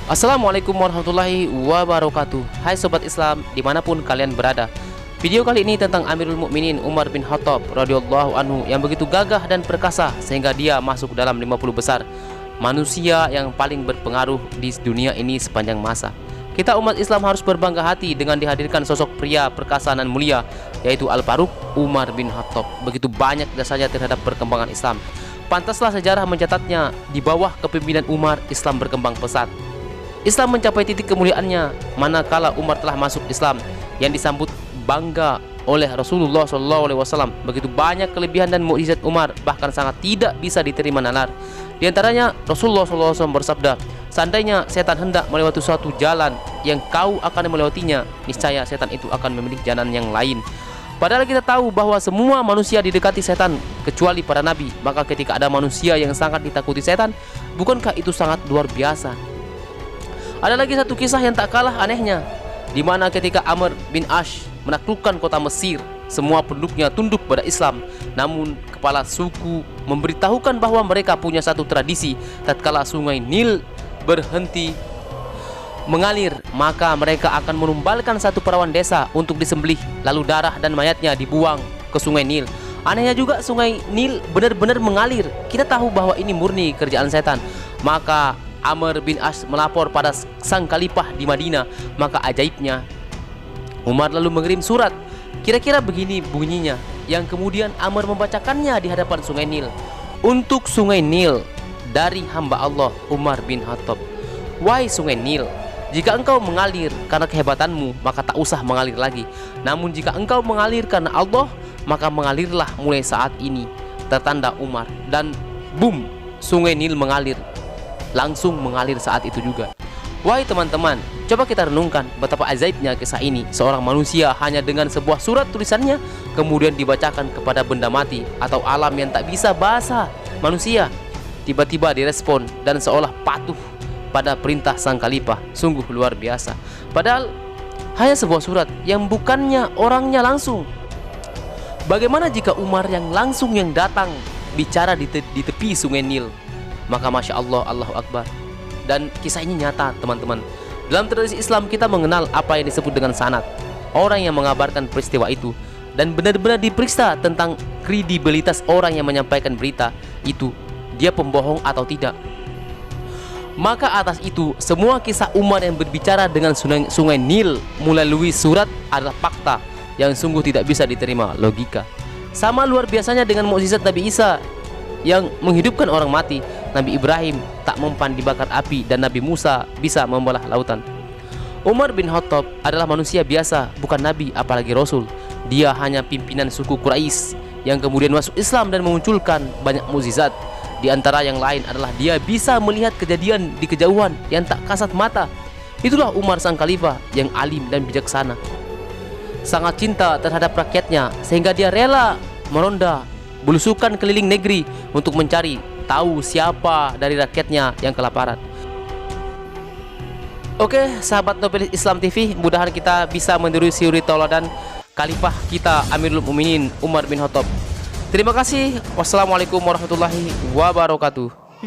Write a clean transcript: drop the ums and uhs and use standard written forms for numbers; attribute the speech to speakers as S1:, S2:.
S1: Assalamualaikum warahmatullahi wabarakatuh. Hai sobat Islam dimanapun kalian berada. Video kali ini tentang Amirul Mukminin Umar bin Khattab radhiyallahu anhu yang begitu gagah dan perkasa sehingga dia masuk dalam 50 besar manusia yang paling berpengaruh di dunia ini sepanjang masa. Kita umat Islam harus berbangga hati dengan dihadirkan sosok pria perkasa dan mulia, yaitu Al-Faruq Umar bin Khattab. Begitu banyak dasarnya terhadap perkembangan Islam. Pantaslah sejarah mencatatnya, di bawah kepemimpinan Umar, Islam berkembang pesat. Islam mencapai titik kemuliaannya manakala Umar telah masuk Islam, yang disambut bangga oleh Rasulullah SAW. Begitu banyak kelebihan dan mukjizat Umar, bahkan sangat tidak bisa diterima nalar. Di antaranya Rasulullah SAW bersabda, seandainya setan hendak melewati suatu jalan yang kau akan melewatinya, niscaya setan itu akan memilih jalan yang lain. Padahal kita tahu bahwa semua manusia didekati setan kecuali para nabi. Maka ketika ada manusia yang sangat ditakuti setan, bukankah itu sangat luar biasa? Ada lagi satu kisah yang tak kalah anehnya, di mana ketika Amr bin Ash menaklukkan kota Mesir, semua penduduknya tunduk pada Islam. Namun kepala suku memberitahukan bahwa mereka punya satu tradisi, tatkala sungai Nil berhenti mengalir, maka mereka akan menumbalkan satu perawan desa untuk disembelih, lalu darah dan mayatnya dibuang ke sungai Nil. Anehnya juga sungai Nil benar-benar mengalir. Kita tahu bahwa ini murni kerjaan setan. Maka Amr bin As melapor pada sang khalifah di Madinah. Maka ajaibnya, Umar lalu mengirim surat. Kira-kira begini bunyinya, yang kemudian Amr membacakannya di hadapan sungai Nil. Untuk sungai Nil, dari hamba Allah Umar bin Khattab. Wahai sungai Nil, jika engkau mengalir karena kehebatanmu, maka tak usah mengalir lagi. Namun jika engkau mengalir karena Allah, maka mengalirlah mulai saat ini. Tertanda Umar. Dan boom, sungai Nil mengalir. Langsung mengalir saat itu juga. Wahai teman-teman, coba kita renungkan betapa ajaibnya kisah ini. Seorang manusia hanya dengan sebuah surat tulisannya kemudian dibacakan kepada benda mati atau alam yang tak bisa bahasa manusia, tiba-tiba direspon dan seolah patuh pada perintah sang khalifah. Sungguh luar biasa. Padahal hanya sebuah surat yang bukannya orangnya langsung. Bagaimana jika Umar yang langsung yang datang bicara di tepi sungai Nil? Maka Masya Allah, Allahu Akbar. Dan kisah ini nyata teman-teman. Dalam tradisi Islam kita mengenal apa yang disebut dengan sanad, orang yang mengabarkan peristiwa itu, dan benar-benar diperiksa tentang kredibilitas orang yang menyampaikan berita itu, dia pembohong atau tidak. Maka atas itu semua kisah Umar yang berbicara dengan sungai Nil melalui surat adalah fakta yang sungguh tidak bisa diterima logika. Sama luar biasanya dengan mukjizat Nabi Isa yang menghidupkan orang mati, Nabi Ibrahim tak mempan dibakar api, dan Nabi Musa bisa membelah lautan. Umar bin Khattab adalah manusia biasa, bukan nabi apalagi rasul. Dia hanya pimpinan suku Quraisy yang kemudian masuk Islam dan memunculkan banyak mukjizat. Di antara yang lain adalah dia bisa melihat kejadian di kejauhan yang tak kasat mata. Itulah Umar sang khalifah yang alim dan bijaksana, sangat cinta terhadap rakyatnya sehingga dia rela meronda belusukan keliling negeri untuk mencari tahu siapa dari rakyatnya yang kelaparan. Oke, sahabat Novelis Islam TV, mudahan kita bisa meniru suri tauladan khalifah kita Amirul Mukminin Umar bin Khattab. Terima kasih. Wassalamualaikum warahmatullahi wabarakatuh.